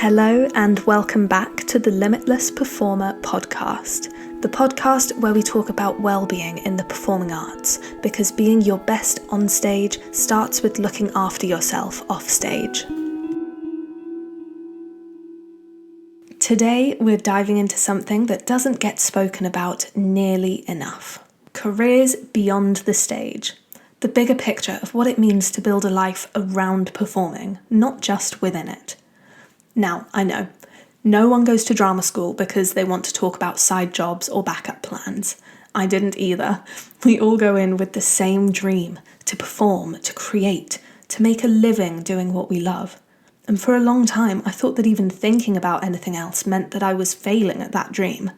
Hello and welcome back to the Limitless Performer podcast, the podcast where we talk about well-being in the performing arts, because being your best on stage starts with looking after yourself off stage. Today we're diving into something that doesn't get spoken about nearly enough: careers beyond the stage. The bigger picture of what it means to build a life around performing, not just within it. Now, I know, no one goes to drama school because they want to talk about side jobs or backup plans. I didn't either. We all go in with the same dream: to perform, to create, to make a living doing what we love. And for a long time, I thought that even thinking about anything else meant that I was failing at that dream.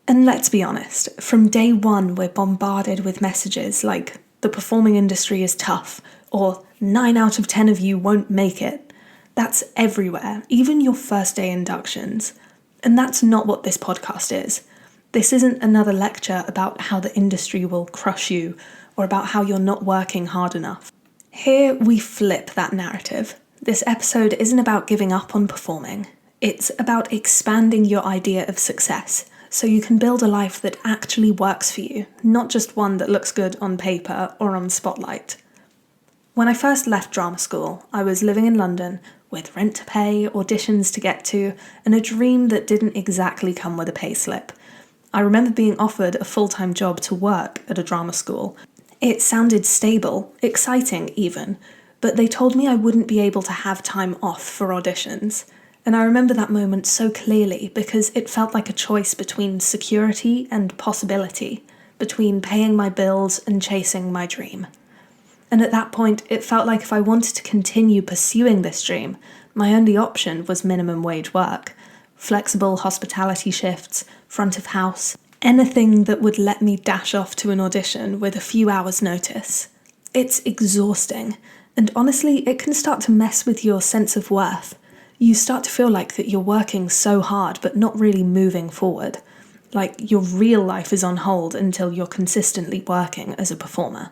And let's be honest, from day one, we're bombarded with messages like, the performing industry is tough, or 9 out of 10 of you won't make it. That's everywhere, even your first day inductions. And that's not what this podcast is. This isn't another lecture about how the industry will crush you or about how you're not working hard enough. Here we flip that narrative. This episode isn't about giving up on performing. It's about expanding your idea of success so you can build a life that actually works for you, not just one that looks good on paper or on Spotlight. When I first left drama school, I was living in London with rent to pay, auditions to get to, and a dream that didn't exactly come with a payslip. I remember being offered a full-time job to work at a drama school. It sounded stable, exciting even, but they told me I wouldn't be able to have time off for auditions. And I remember that moment so clearly because it felt like a choice between security and possibility, between paying my bills and chasing my dream. And at that point, it felt like if I wanted to continue pursuing this dream, my only option was minimum wage work, flexible hospitality shifts, front of house, anything that would let me dash off to an audition with a few hours' notice. It's exhausting, and honestly, it can start to mess with your sense of worth. You start to feel like that you're working so hard but not really moving forward, like your real life is on hold until you're consistently working as a performer.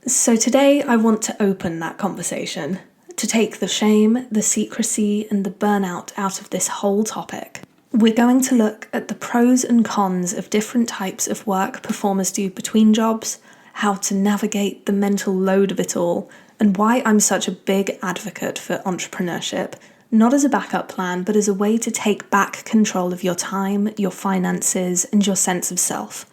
So today I want to open that conversation, to take the shame, the secrecy, and the burnout out of this whole topic. We're going to look at the pros and cons of different types of work performers do between jobs, how to navigate the mental load of it all, and why I'm such a big advocate for entrepreneurship, not as a backup plan, but as a way to take back control of your time, your finances, and your sense of self.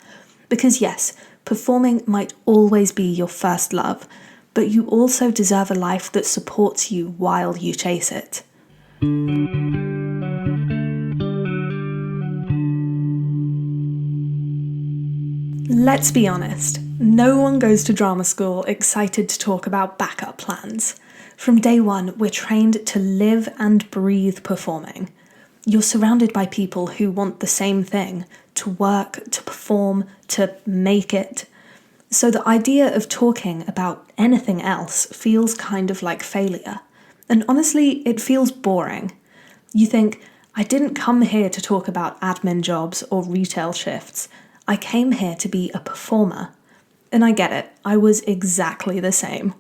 Because yes, performing might always be your first love, but you also deserve a life that supports you while you chase it. Let's be honest, no one goes to drama school excited to talk about backup plans. From day one, we're trained to live and breathe performing. You're surrounded by people who want the same thing: to work, to perform, to make it. So the idea of talking about anything else feels kind of like failure. And honestly, it feels boring. You think, I didn't come here to talk about admin jobs or retail shifts. I came here to be a performer. And I get it, I was exactly the same.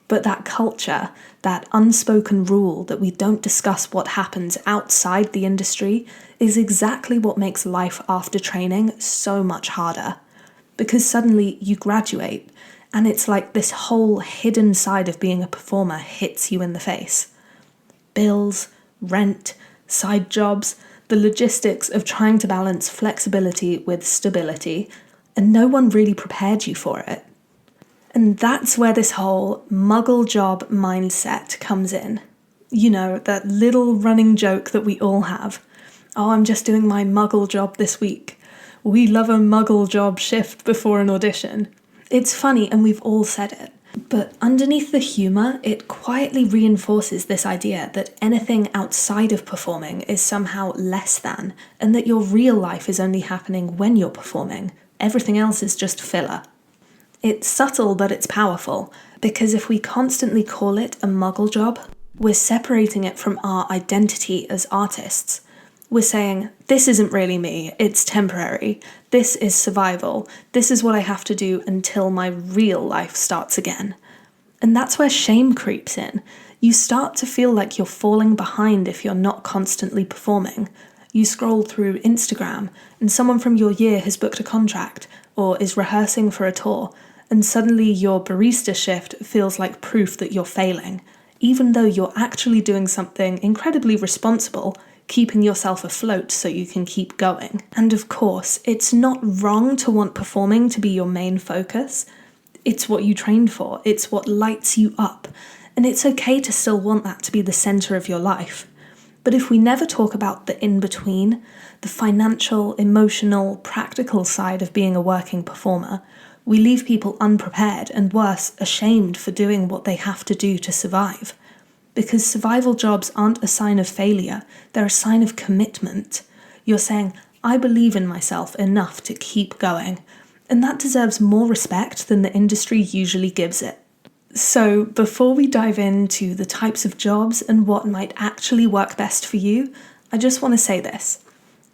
But that culture, that unspoken rule that we don't discuss what happens outside the industry, is exactly what makes life after training so much harder. Because suddenly you graduate, and it's like this whole hidden side of being a performer hits you in the face. Bills, rent, side jobs, the logistics of trying to balance flexibility with stability, and no one really prepared you for it. And that's where this whole muggle job mindset comes in. You know, that little running joke that we all have. Oh, I'm just doing my muggle job this week. We love a muggle job shift before an audition. It's funny and we've all said it. But underneath the humour, it quietly reinforces this idea that anything outside of performing is somehow less than, and that your real life is only happening when you're performing. Everything else is just filler. It's subtle, but it's powerful, because if we constantly call it a muggle job, we're separating it from our identity as artists. We're saying, this isn't really me, it's temporary, this is survival, this is what I have to do until my real life starts again. And that's where shame creeps in. You start to feel like you're falling behind if you're not constantly performing. You scroll through Instagram and someone from your year has booked a contract or is rehearsing for a tour, and suddenly your barista shift feels like proof that you're failing, even though you're actually doing something incredibly responsible, keeping yourself afloat so you can keep going. And of course, it's not wrong to want performing to be your main focus. It's what you trained for, it's what lights you up, and it's okay to still want that to be the centre of your life. But if we never talk about the in-between, the financial, emotional, practical side of being a working performer, we leave people unprepared and worse, ashamed for doing what they have to do to survive. Because survival jobs aren't a sign of failure, they're a sign of commitment. You're saying, I believe in myself enough to keep going. And that deserves more respect than the industry usually gives it. So before we dive into the types of jobs and what might actually work best for you, I just want to say this.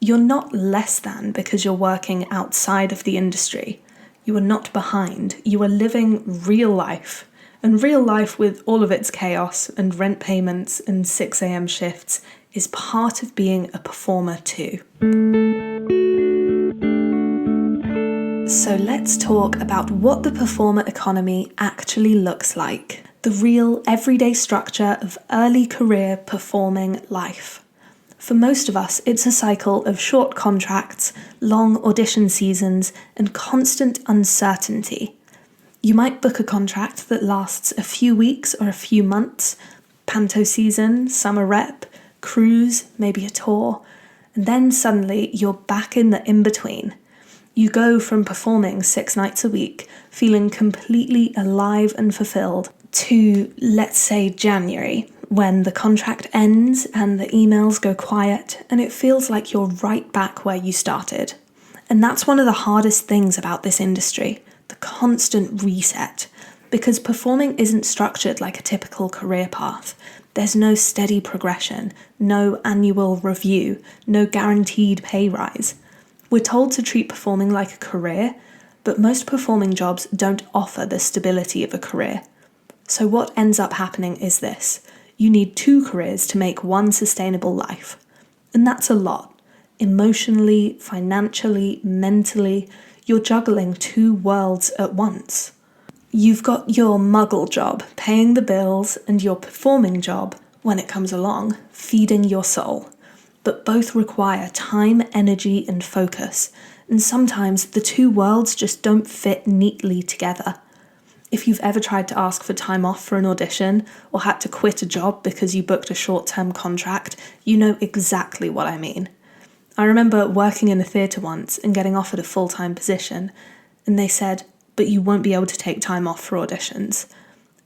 You're not less than because you're working outside of the industry. You are not behind. You are living real life. And real life, with all of its chaos and rent payments and 6 a.m. shifts, is part of being a performer too. So let's talk about what the performer economy actually looks like. The real everyday structure of early career performing life. For most of us, it's a cycle of short contracts, long audition seasons, and constant uncertainty. You might book a contract that lasts a few weeks or a few months, panto season, summer rep, cruise, maybe a tour, and then suddenly you're back in the in-between. You go from performing 6 nights a week, feeling completely alive and fulfilled, to, let's say, January, when the contract ends and the emails go quiet and it feels like you're right back where you started. And that's one of the hardest things about this industry, the constant reset, because performing isn't structured like a typical career path. There's no steady progression, no annual review, no guaranteed pay rise. We're told to treat performing like a career, but most performing jobs don't offer the stability of a career. So what ends up happening is this. You need 2 careers to make one sustainable life. And that's a lot. Emotionally, financially, mentally, you're juggling 2 worlds at once. You've got your muggle job, paying the bills, and your performing job, when it comes along, feeding your soul. But both require time, energy, and focus. And sometimes the 2 worlds just don't fit neatly together. If you've ever tried to ask for time off for an audition or had to quit a job because you booked a short-term contract, you know exactly what I mean. I remember working in a theatre once and getting offered a full-time position, and they said, but you won't be able to take time off for auditions.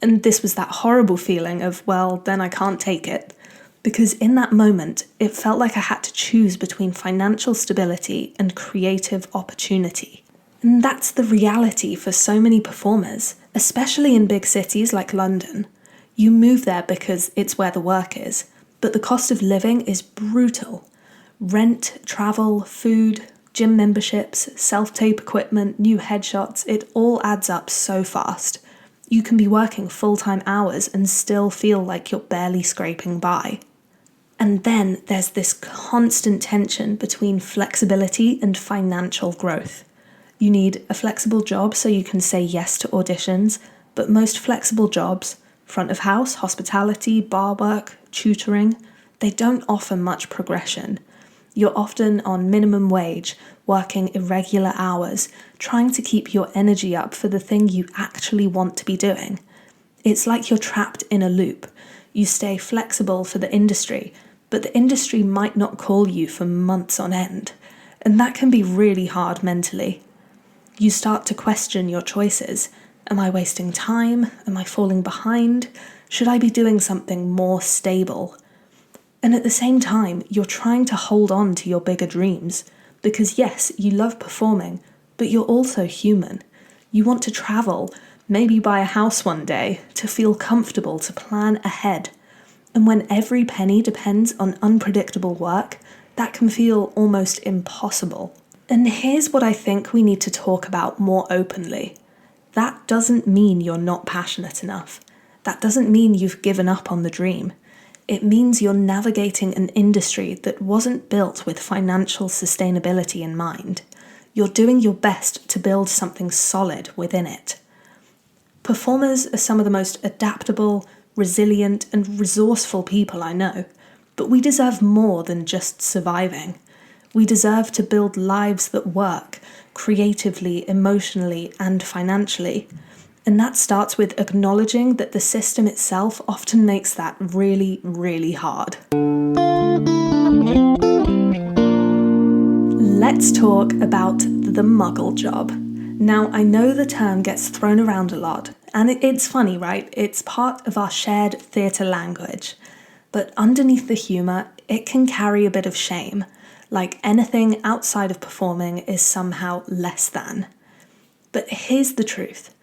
And this was that horrible feeling of, well, then I can't take it. Because in that moment, it felt like I had to choose between financial stability and creative opportunity. And that's the reality for so many performers, especially in big cities like London. You move there because it's where the work is, but the cost of living is brutal. Rent, travel, food, gym memberships, self-tape equipment, new headshots, it all adds up so fast. You can be working full-time hours and still feel like you're barely scraping by. And then there's this constant tension between flexibility and financial growth. You need a flexible job so you can say yes to auditions, but most flexible jobs, front of house, hospitality, bar work, tutoring, they don't offer much progression. You're often on minimum wage, working irregular hours, trying to keep your energy up for the thing you actually want to be doing. It's like you're trapped in a loop. You stay flexible for the industry, but the industry might not call you for months on end, and that can be really hard mentally. You start to question your choices. Am I wasting time? Am I falling behind? Should I be doing something more stable? And at the same time, you're trying to hold on to your bigger dreams, because yes, you love performing, but you're also human. You want to travel, maybe buy a house one day, to feel comfortable, to plan ahead. And when every penny depends on unpredictable work, that can feel almost impossible. And here's what I think we need to talk about more openly. That doesn't mean you're not passionate enough. That doesn't mean you've given up on the dream. It means you're navigating an industry that wasn't built with financial sustainability in mind. You're doing your best to build something solid within it. Performers are some of the most adaptable, resilient, and resourceful people I know, but we deserve more than just surviving. We deserve to build lives that work, creatively, emotionally, and financially. And that starts with acknowledging that the system itself often makes that really, really hard. Let's talk about the muggle job. Now, I know the term gets thrown around a lot, and it's funny, right? It's part of our shared theatre language. But underneath the humour, it can carry a bit of shame, like anything outside of performing is somehow less than. But here's the truth.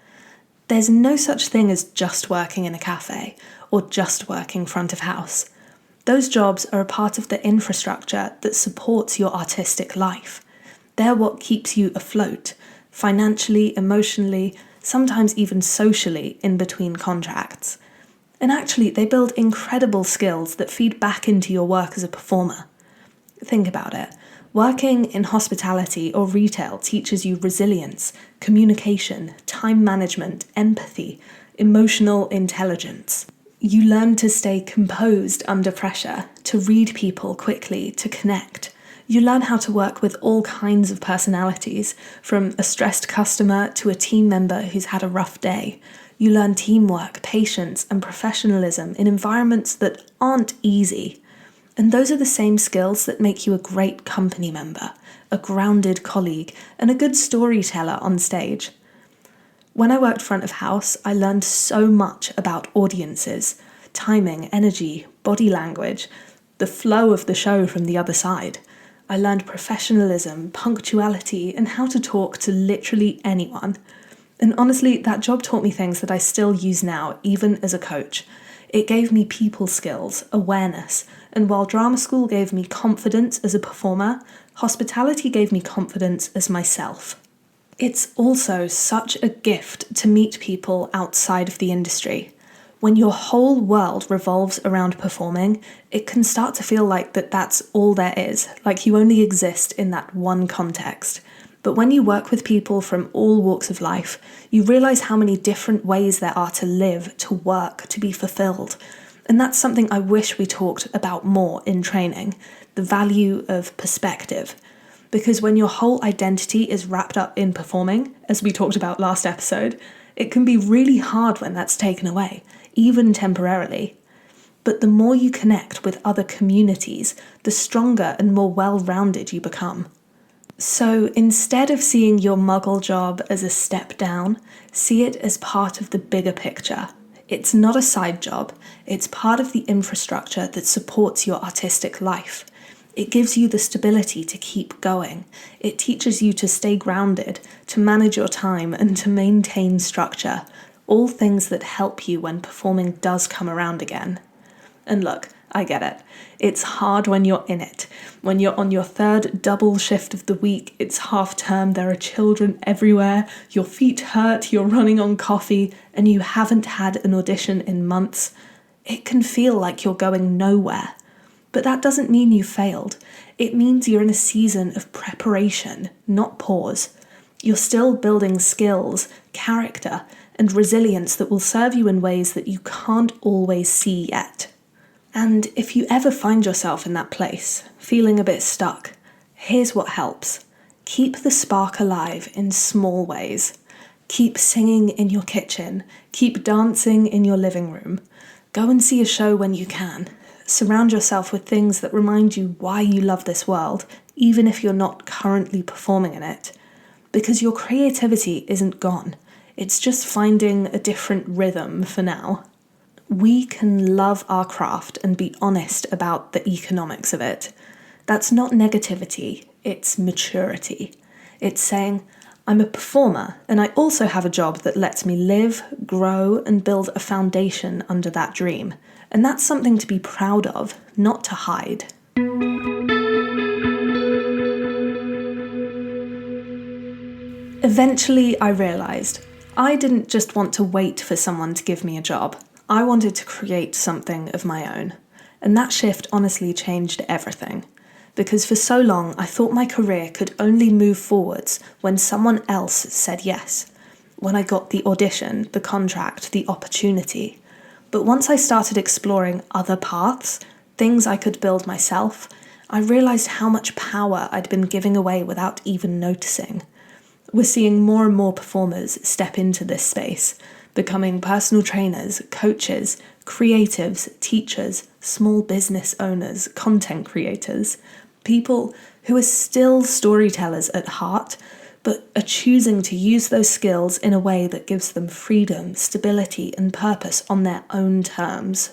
There's no such thing as just working in a cafe or just working front of house. Those jobs are a part of the infrastructure that supports your artistic life. They're what keeps you afloat, financially, emotionally, sometimes even socially in between contracts. And actually, they build incredible skills that feed back into your work as a performer. Think about it. Working in hospitality or retail teaches you resilience, communication, time management, empathy, emotional intelligence. You learn to stay composed under pressure, to read people quickly, to connect. You learn how to work with all kinds of personalities, from a stressed customer to a team member who's had a rough day. You learn teamwork, patience, and professionalism in environments that aren't easy. And those are the same skills that make you a great company member, a grounded colleague, and a good storyteller on stage. When I worked front of house, I learned so much about audiences, timing, energy, body language, the flow of the show from the other side. I learned professionalism, punctuality, and how to talk to literally anyone. And honestly, that job taught me things that I still use now, even as a coach. It gave me people skills, awareness, and while drama school gave me confidence as a performer, hospitality gave me confidence as myself. It's also such a gift to meet people outside of the industry. When your whole world revolves around performing, it can start to feel like that's all there is, like you only exist in that one context. But when you work with people from all walks of life, you realise how many different ways there are to live, to work, to be fulfilled. And that's something I wish we talked about more in training, the value of perspective. Because when your whole identity is wrapped up in performing, as we talked about last episode, it can be really hard when that's taken away, even temporarily. But the more you connect with other communities, the stronger and more well-rounded you become. So instead of seeing your muggle job as a step down, see it as part of the bigger picture. It's not a side job, it's part of the infrastructure that supports your artistic life. It gives you the stability to keep going. It teaches you to stay grounded, to manage your time, and to maintain structure. All things that help you when performing does come around again. And look, I get it. It's hard when you're in it. When you're on your third double shift of the week, it's half term, there are children everywhere, your feet hurt, you're running on coffee, and you haven't had an audition in months. It can feel like you're going nowhere. But that doesn't mean you failed. It means you're in a season of preparation, not pause. You're still building skills, character, and resilience that will serve you in ways that you can't always see yet. And if you ever find yourself in that place, feeling a bit stuck, here's what helps. Keep the spark alive in small ways. Keep singing in your kitchen. Keep dancing in your living room. Go and see a show when you can. Surround yourself with things that remind you why you love this world, even if you're not currently performing in it. Because your creativity isn't gone. It's just finding a different rhythm for now. We can love our craft and be honest about the economics of it. That's not negativity, it's maturity. It's saying, I'm a performer and I also have a job that lets me live, grow, and build a foundation under that dream. And that's something to be proud of, not to hide. Eventually, I realised I didn't just want to wait for someone to give me a job. I wanted to create something of my own. And that shift honestly changed everything. Because for so long, I thought my career could only move forwards when someone else said yes. When I got the audition, the contract, the opportunity. But once I started exploring other paths, things I could build myself, I realised how much power I'd been giving away without even noticing. We're seeing more and more performers step into this space, becoming personal trainers, coaches, creatives, teachers, small business owners, content creators, people who are still storytellers at heart, but are choosing to use those skills in a way that gives them freedom, stability, and purpose on their own terms.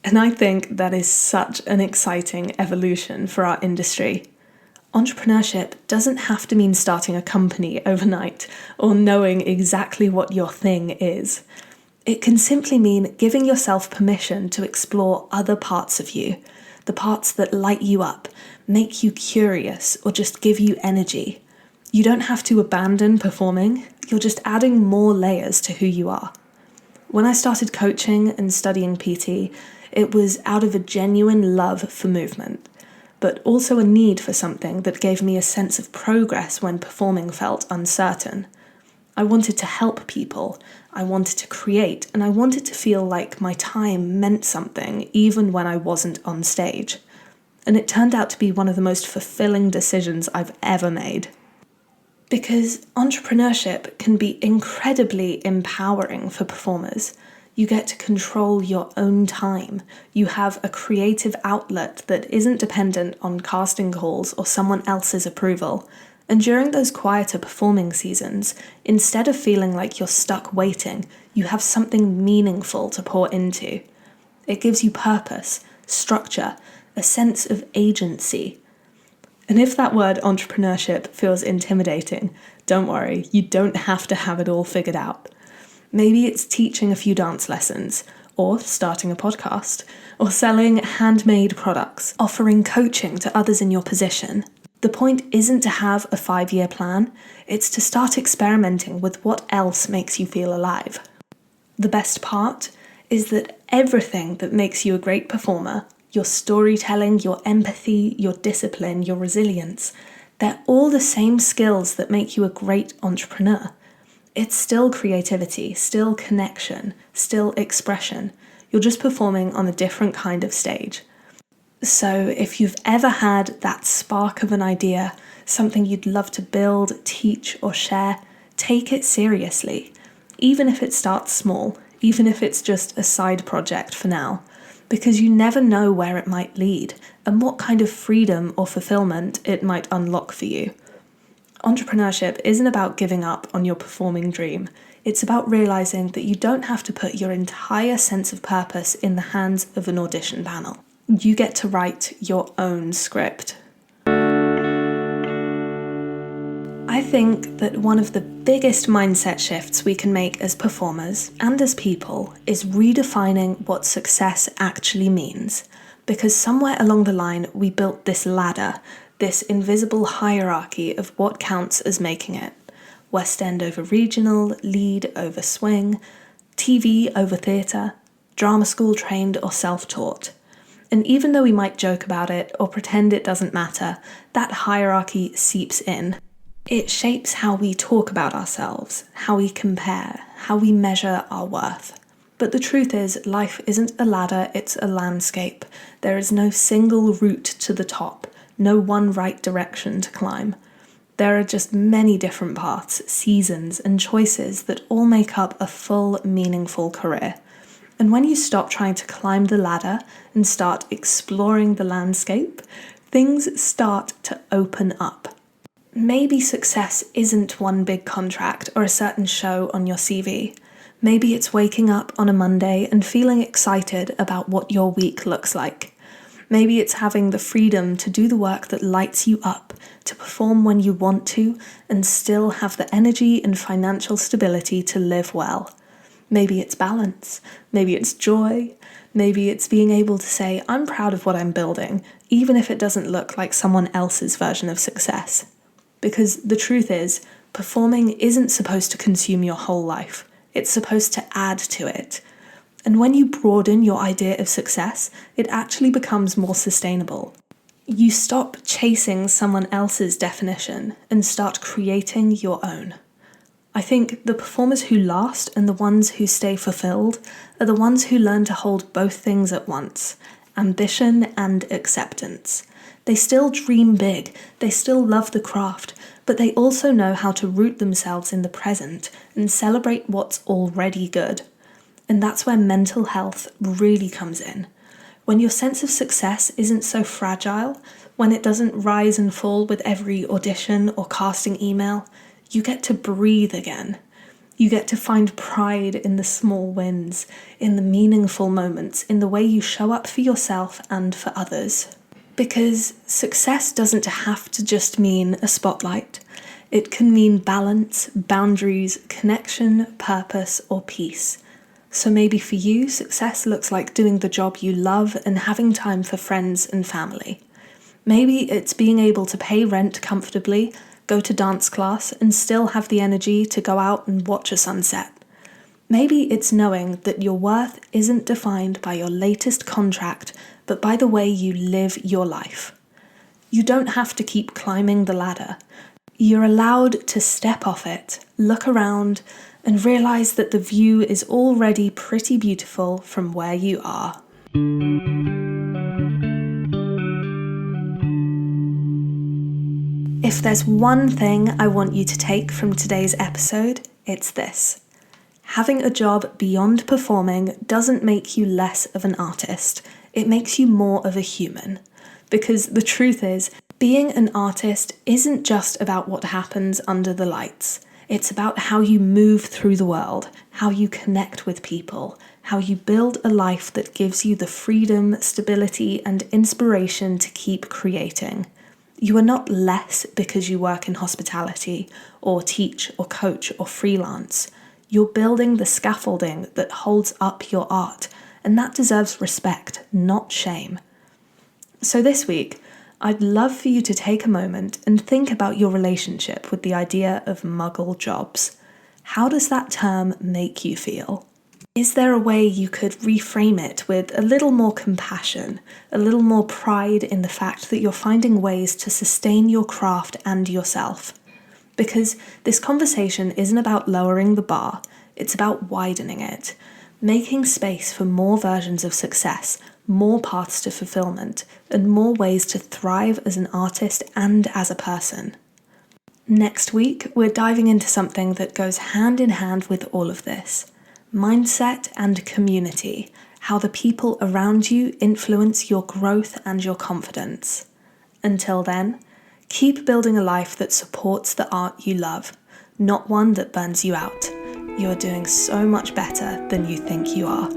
And I think that is such an exciting evolution for our industry. Entrepreneurship doesn't have to mean starting a company overnight or knowing exactly what your thing is. It can simply mean giving yourself permission to explore other parts of you, the parts that light you up, make you curious, or just give you energy. You don't have to abandon performing, you're just adding more layers to who you are. When I started coaching and studying PT, it was out of a genuine love for movement, but also a need for something that gave me a sense of progress when performing felt uncertain. I wanted to help people, I wanted to create, and I wanted to feel like my time meant something even when I wasn't on stage. And it turned out to be one of the most fulfilling decisions I've ever made. Because entrepreneurship can be incredibly empowering for performers. You get to control your own time. You have a creative outlet that isn't dependent on casting calls or someone else's approval. And during those quieter performing seasons, instead of feeling like you're stuck waiting, you have something meaningful to pour into. It gives you purpose, structure, a sense of agency. And if that word entrepreneurship feels intimidating, don't worry, you don't have to have it all figured out. Maybe it's teaching a few dance lessons, or starting a podcast, or selling handmade products, offering coaching to others in your position. The point isn't to have a 5-year plan, it's to start experimenting with what else makes you feel alive. The best part is that everything that makes you a great performer, your storytelling, your empathy, your discipline, your resilience, they're all the same skills that make you a great entrepreneur. It's still creativity, still connection, still expression. You're just performing on a different kind of stage. So if you've ever had that spark of an idea, something you'd love to build, teach, or share, take it seriously. Even if it starts small, even if it's just a side project for now, because you never know where it might lead and what kind of freedom or fulfillment it might unlock for you. Entrepreneurship isn't about giving up on your performing dream. It's about realizing that you don't have to put your entire sense of purpose in the hands of an audition panel. You get to write your own script. I think that one of the biggest mindset shifts we can make as performers and as people is redefining what success actually means. Because somewhere along the line, we built this ladder, this invisible hierarchy of what counts as making it. West End over regional, lead over swing, TV over theatre, drama school trained or self-taught. And even though we might joke about it or pretend it doesn't matter, that hierarchy seeps in. It shapes how we talk about ourselves, how we compare, how we measure our worth. But the truth is, life isn't a ladder, it's a landscape. There is no single route to the top, no one right direction to climb. There are just many different paths, seasons, and choices that all make up a full, meaningful career. And when you stop trying to climb the ladder and start exploring the landscape, things start to open up. Maybe success isn't one big contract or a certain show on your CV. Maybe it's waking up on a Monday and feeling excited about what your week looks like. Maybe it's having the freedom to do the work that lights you up, to perform when you want to, and still have the energy and financial stability to live well. Maybe it's balance. Maybe it's joy. Maybe it's being able to say, I'm proud of what I'm building, even if it doesn't look like someone else's version of success. Because the truth is, performing isn't supposed to consume your whole life. It's supposed to add to it. And when you broaden your idea of success, it actually becomes more sustainable. You stop chasing someone else's definition and start creating your own. I think the performers who last and the ones who stay fulfilled are the ones who learn to hold both things at once, ambition and acceptance. They still dream big, they still love the craft, but they also know how to root themselves in the present and celebrate what's already good. And that's where mental health really comes in. When your sense of success isn't so fragile, when it doesn't rise and fall with every audition or casting email, you get to breathe again. You get to find pride in the small wins, in the meaningful moments, in the way you show up for yourself and for others. Because success doesn't have to just mean a spotlight. It can mean balance, boundaries, connection, purpose, or peace. So maybe for you, success looks like doing the job you love and having time for friends and family. Maybe it's being able to pay rent comfortably, go to dance class, and still have the energy to go out and watch a sunset. Maybe it's knowing that your worth isn't defined by your latest contract, but by the way you live your life. You don't have to keep climbing the ladder. You're allowed to step off it, look around, and realize that the view is already pretty beautiful from where you are. If there's one thing I want you to take from today's episode, it's this. Having a job beyond performing doesn't make you less of an artist. It makes you more of a human. Because the truth is, being an artist isn't just about what happens under the lights. It's about how you move through the world, how you connect with people, how you build a life that gives you the freedom, stability, and inspiration to keep creating. You are not less because you work in hospitality, or teach, or coach, or freelance. You're building the scaffolding that holds up your art, and that deserves respect, not shame. So this week, I'd love for you to take a moment and think about your relationship with the idea of muggle jobs. How does that term make you feel? Is there a way you could reframe it with a little more compassion, a little more pride in the fact that you're finding ways to sustain your craft and yourself? Because this conversation isn't about lowering the bar, it's about widening it, making space for more versions of success, more paths to fulfillment, and more ways to thrive as an artist and as a person. Next week, we're diving into something that goes hand in hand with all of this. Mindset and community, how the people around you influence your growth and your confidence. Until then, keep building a life that supports the art you love, not one that burns you out. You are doing so much better than you think you are.